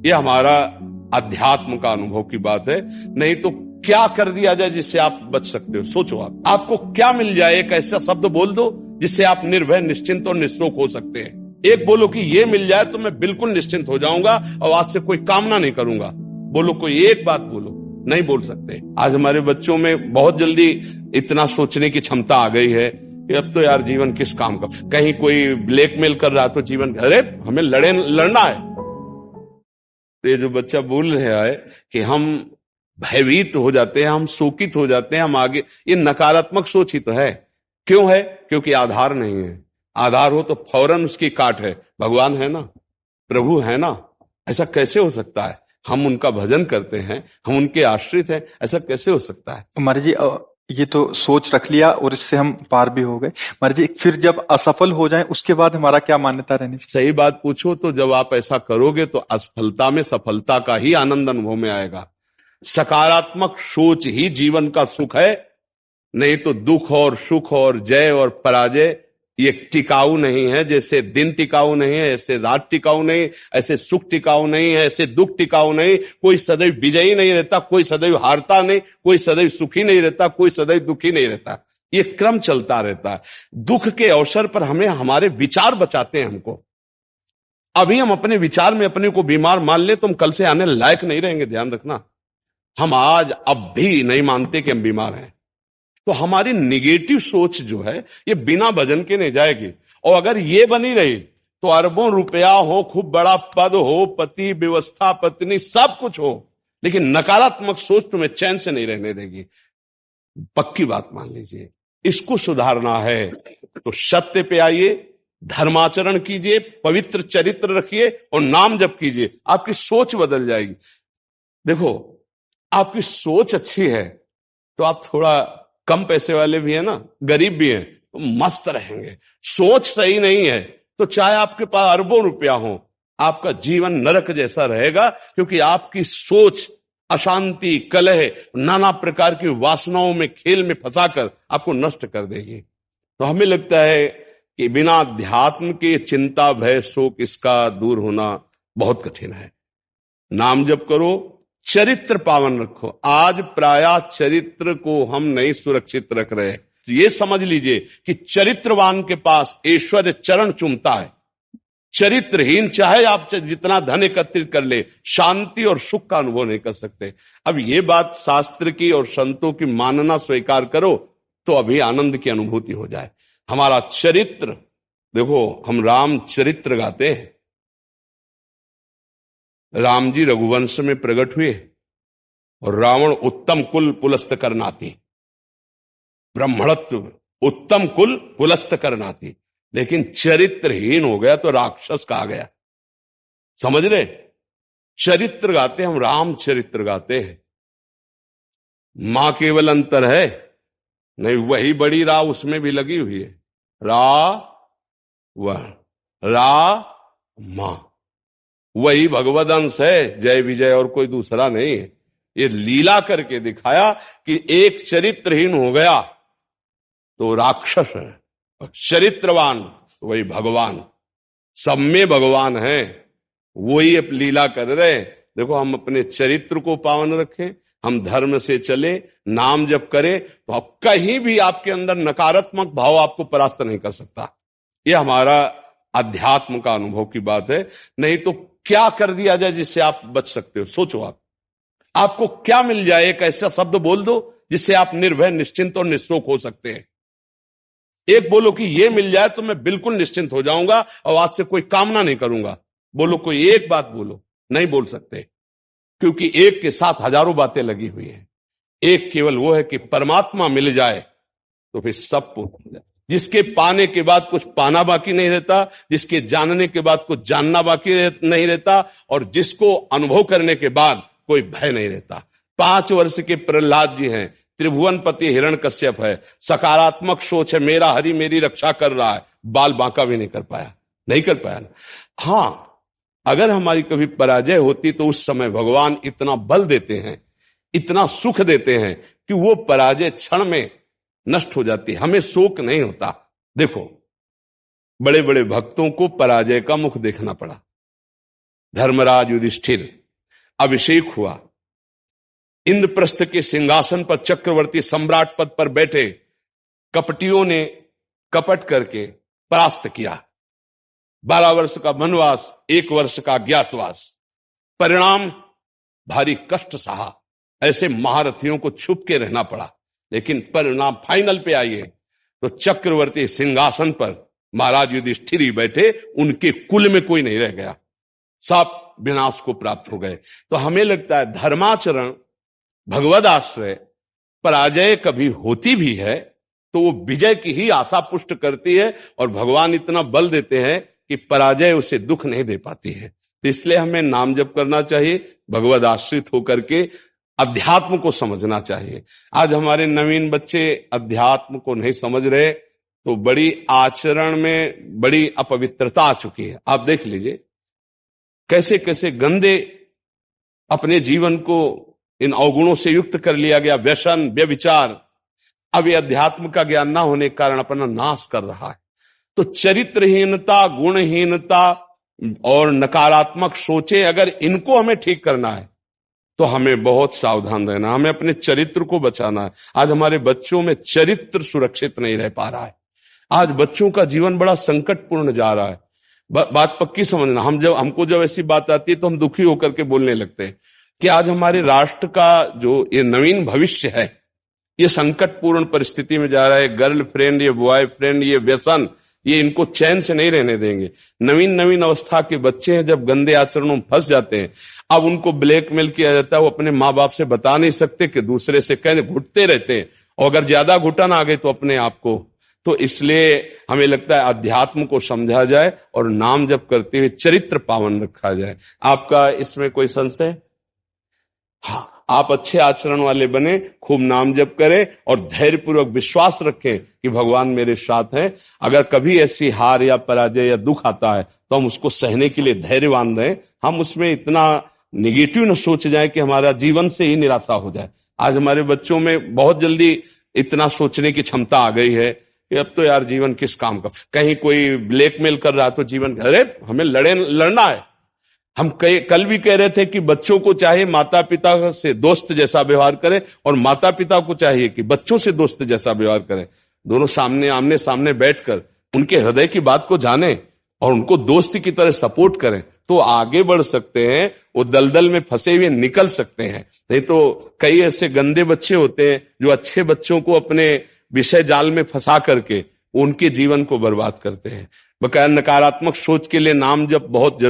ये हमारा अध्यात्म का अनुभव की बात है। नहीं तो क्या कर दिया जाए जिससे आप बच सकते हो? सोचो आपको क्या मिल जाए? एक ऐसा शब्द बोल दो जिससे आप निर्भय, निश्चिंत और निःशोक हो सकते हैं। एक बोलो कि ये मिल जाए तो मैं बिल्कुल निश्चिंत हो जाऊंगा और आज से कोई कामना नहीं करूंगा। बोलो, कोई एक बात बोलो। नहीं बोल सकते। आज हमारे बच्चों में बहुत जल्दी इतना सोचने की क्षमता आ गई है कि अब तो यार जीवन किस काम का। कहीं कोई ब्लैकमेल कर रहा तो जीवन, अरे हमें लड़ना है। तो ये जो बच्चा बोल रहा है कि हम भयभीत हो जाते हैं, हम शोकित हो जाते हैं, हम आगे, ये नकारात्मक सोच ही तो है। क्यों है? क्योंकि आधार नहीं है। आधार हो तो फौरन उसकी काट है। भगवान है ना, प्रभु है ना, ऐसा कैसे हो सकता है? हम उनका भजन करते हैं, हम उनके आश्रित हैं, ऐसा कैसे हो सकता है? महाराज जी, ये तो सोच रख लिया और इससे हम पार भी हो गए। महाराज जी, फिर जब असफल हो जाएं उसके बाद हमारा क्या मान्यता रहनी चाहिए? सही बात पूछो तो जब आप ऐसा करोगे तो असफलता में सफलता का ही आनंद अनुभव में आएगा। सकारात्मक सोच ही जीवन का सुख है। नहीं तो दुख और सुख और जय और पराजय ये टिकाऊ नहीं है। जैसे दिन टिकाऊ नहीं है, ऐसे रात टिकाऊ नहीं, ऐसे सुख टिकाऊ नहीं है, ऐसे दुख टिकाऊ नहीं। कोई सदैव विजयी नहीं रहता, कोई सदैव हारता नहीं, कोई सदैव सुखी नहीं रहता, कोई सदैव दुखी नहीं रहता। ये क्रम चलता रहता है। दुख के अवसर पर हमें हमारे विचार बचाते हैं हमको। अभी हम अपने विचार में अपने को बीमार मान ले तो हम कल से आने लायक नहीं रहेंगे। ध्यान रखना, हम आज अब भी नहीं मानते कि हम बीमार हैं। तो हमारी निगेटिव सोच जो है ये बिना भजन के नहीं जाएगी। और अगर ये बनी रही तो अरबों रुपया हो, खूब बड़ा पद हो, पति, व्यवस्था, पत्नी, सब कुछ हो, लेकिन नकारात्मक सोच तुम्हें चैन से नहीं रहने देगी। पक्की बात मान लीजिए। इसको सुधारना है तो सत्य पे आइए, धर्माचरण कीजिए, पवित्र चरित्र रखिए और नाम जप कीजिए। आपकी सोच बदल जाएगी। देखो, आपकी सोच अच्छी है तो आप थोड़ा कम पैसे वाले भी है ना, गरीब भी हैं, तो मस्त रहेंगे। सोच सही नहीं है तो चाहे आपके पास अरबों रुपया हो, आपका जीवन नरक जैसा रहेगा। क्योंकि आपकी सोच अशांति, कलह, नाना प्रकार की वासनाओं में, खेल में फंसाकर आपको नष्ट कर देगी। तो हमें लगता है कि बिना अध्यात्म के चिंता, भय, शोक इसका दूर होना बहुत कठिन है। नाम जप करो, चरित्र पावन रखो। आज प्रायः चरित्र को हम नहीं सुरक्षित रख रहे। तो ये समझ लीजिए कि चरित्रवान के पास ऐश्वर्य चरण चूमता है। चरित्रहीन चाहे आप जितना धन एकत्रित कर ले, शांति और सुख का अनुभव नहीं कर सकते। अब ये बात शास्त्र की और संतों की मानना स्वीकार करो तो अभी आनंद की अनुभूति हो जाए। हमारा चरित्र देखो, हम राम चरित्र गाते हैं। राम जी रघुवंश में प्रकट हुए और रावण उत्तम कुल पुलस्त करनाती, ब्राह्मणत्व उत्तम कुल पुलस्त करनाती, लेकिन चरित्रहीन हो गया तो राक्षस कहा गया। समझ रहे? चरित्र गाते हम, राम चरित्र गाते हैं। मां केवल अंतर है नहीं, वही बड़ी रा उसमें भी लगी हुई है। मां वही भगवद अंश है, जय विजय और कोई दूसरा नहीं है। ये लीला करके दिखाया कि एक चरित्रहीन हो गया तो राक्षस है, चरित्रवान वही भगवान। सब में भगवान है, वही अब लीला कर रहे हैं। देखो, हम अपने चरित्र को पावन रखें, हम धर्म से चले, नाम जप करें तो अब कहीं भी आपके अंदर नकारात्मक भाव आपको परास्त नहीं कर सकता। यह हमारा अध्यात्म का अनुभव की बात है। नहीं तो क्या कर दिया जाए जिससे आप बच सकते हो? सोचो आपको क्या मिल जाए? एक ऐसा शब्द बोल दो जिससे आप निर्भय, निश्चिंत और निःशोक हो सकते हैं। एक बोलो कि ये मिल जाए तो मैं बिल्कुल निश्चिंत हो जाऊंगा और आज से कोई कामना नहीं करूंगा। बोलो, कोई एक बात बोलो। नहीं बोल सकते, क्योंकि एक के साथ हजारों बातें लगी हुई हैं। एक केवल वो है कि परमात्मा मिल जाए तो फिर सब पूर्ण हो जाए। जिसके पाने के बाद कुछ पाना बाकी नहीं रहता, जिसके जानने के बाद कुछ जानना बाकी नहीं रहता, और जिसको अनुभव करने के बाद कोई भय नहीं रहता। 5 वर्ष के प्रहलाद जी हैं, त्रिभुवनपति हिरण्यकश्यप है, सकारात्मक सोच है, मेरा हरि मेरी रक्षा कर रहा है, बाल बांका भी नहीं कर पाया। हाँ, अगर हमारी कभी पराजय होती तो उस समय भगवान इतना बल देते हैं, इतना सुख देते हैं कि वो पराजय क्षण में नष्ट हो जाती, हमें शोक नहीं होता। देखो, बड़े बड़े भक्तों को पराजय का मुख देखना पड़ा। धर्मराज युधिष्ठिर अभिषेक हुआ, इंद्रप्रस्थ के सिंहासन पर चक्रवर्ती सम्राट पद पर बैठे, कपटियों ने कपट करके परास्त किया। 12 वर्ष का वनवास, 1 वर्ष का अज्ञातवास, परिणाम भारी कष्ट सहा। ऐसे महारथियों को छुप के रहना पड़ा, लेकिन परिणाम फाइनल पे आइए तो चक्रवर्ती सिंहासन पर महाराज युधिष्ठिर ही बैठे, उनके कुल में कोई नहीं रह गया, सब विनाश को प्राप्त हो गए। तो हमें लगता है धर्माचरण, भगवद आश्रय, पराजय कभी होती भी है तो वो विजय की ही आशा पुष्ट करती है, और भगवान इतना बल देते हैं कि पराजय उसे दुख नहीं दे पाती है। तो इसलिए हमें नाम जप करना चाहिए, भगवद आश्रित होकर के अध्यात्म को समझना चाहिए। आज हमारे नवीन बच्चे अध्यात्म को नहीं समझ रहे, तो बड़ी आचरण में बड़ी अपवित्रता आ चुकी है। आप देख लीजिए कैसे कैसे गंदे अपने जीवन को इन अवगुणों से युक्त कर लिया गया, व्यसन, व्यभिचार। अब ये अध्यात्म का ज्ञान ना होने के कारण अपना नाश कर रहा है। तो चरित्रहीनता, गुणहीनता और नकारात्मक सोचे, अगर इनको हमें ठीक करना है तो हमें बहुत सावधान रहना, हमें अपने चरित्र को बचाना है। आज हमारे बच्चों में चरित्र सुरक्षित नहीं रह पा रहा है। आज बच्चों का जीवन बड़ा संकटपूर्ण जा रहा है। बात पक्की समझना, हमको जब ऐसी बात आती है तो हम दुखी होकर के बोलने लगते हैं कि आज हमारे राष्ट्र का जो ये नवीन भविष्य है, ये संकटपूर्ण परिस्थिति में जा रहा है। गर्लफ्रेंड, ये बॉयफ्रेंड, ये व्यसन, ये इनको चैन से नहीं रहने देंगे। नवीन नवीन अवस्था के बच्चे हैं, जब गंदे आचरणों में फंस जाते हैं, अब उनको ब्लैकमेल किया जाता है। वो अपने माँ बाप से बता नहीं सकते कि दूसरे से कहने घुटते रहते हैं, और अगर ज्यादा घुटन आ गए तो अपने आप को। तो इसलिए हमें लगता है अध्यात्म को समझा जाए और नाम जप करते हुए चरित्र पावन रखा जाए। आपका इसमें कोई संशय? हाँ, आप अच्छे आचरण वाले बने, खूब नाम जप करें और धैर्यपूर्वक विश्वास रखें कि भगवान मेरे साथ हैं। अगर कभी ऐसी हार या पराजय या दुख आता है तो हम उसको सहने के लिए धैर्यवान रहें। हम उसमें इतना निगेटिव न सोच जाए कि हमारा जीवन से ही निराशा हो जाए। आज हमारे बच्चों में बहुत जल्दी इतना सोचने की क्षमता आ गई है कि अब तो यार जीवन किस काम का। कहीं कोई ब्लैकमेल कर रहा तो जीवन, अरे हमें लड़ना है। हम कल भी कह रहे थे कि बच्चों को चाहिए माता पिता से दोस्त जैसा व्यवहार करें, और माता पिता को चाहिए कि बच्चों से दोस्त जैसा व्यवहार करें। दोनों आमने सामने बैठकर उनके हृदय की बात को जानें और उनको दोस्त की तरह सपोर्ट करें, तो आगे बढ़ सकते हैं, वो दलदल में फंसे हुए निकल सकते हैं। नहीं तो कई ऐसे गंदे बच्चे होते हैं जो अच्छे बच्चों को अपने विषय जाल में फंसा करके उनके जीवन को बर्बाद करते हैं। बकाया नकारात्मक सोच के लिए नाम जप बहुत जरूरी